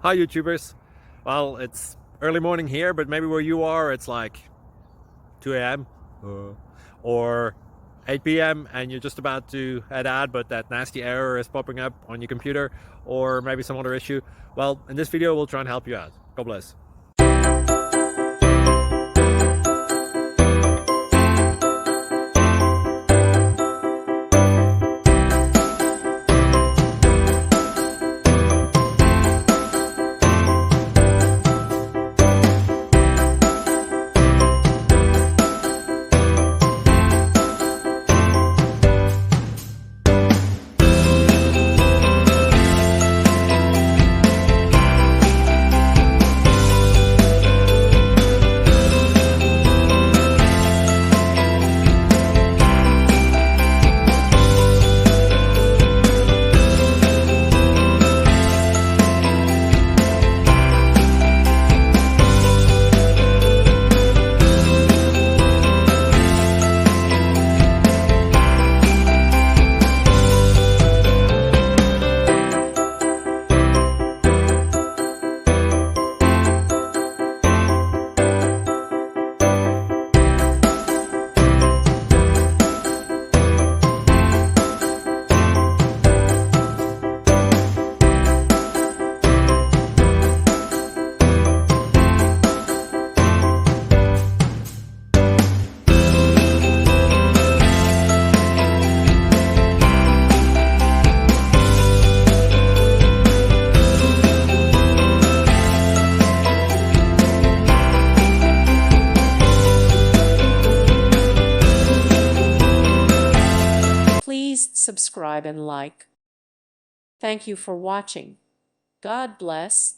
Hi YouTubers. Well, it's early morning here, but maybe where you are it's like 2 a.m. or 8 p.m. and you're just about to head out, but that nasty error is popping up on your computer, or maybe some other issue. Well, in this video we'll try and help you out. God bless. Please subscribe and like. Thank you for watching. God bless.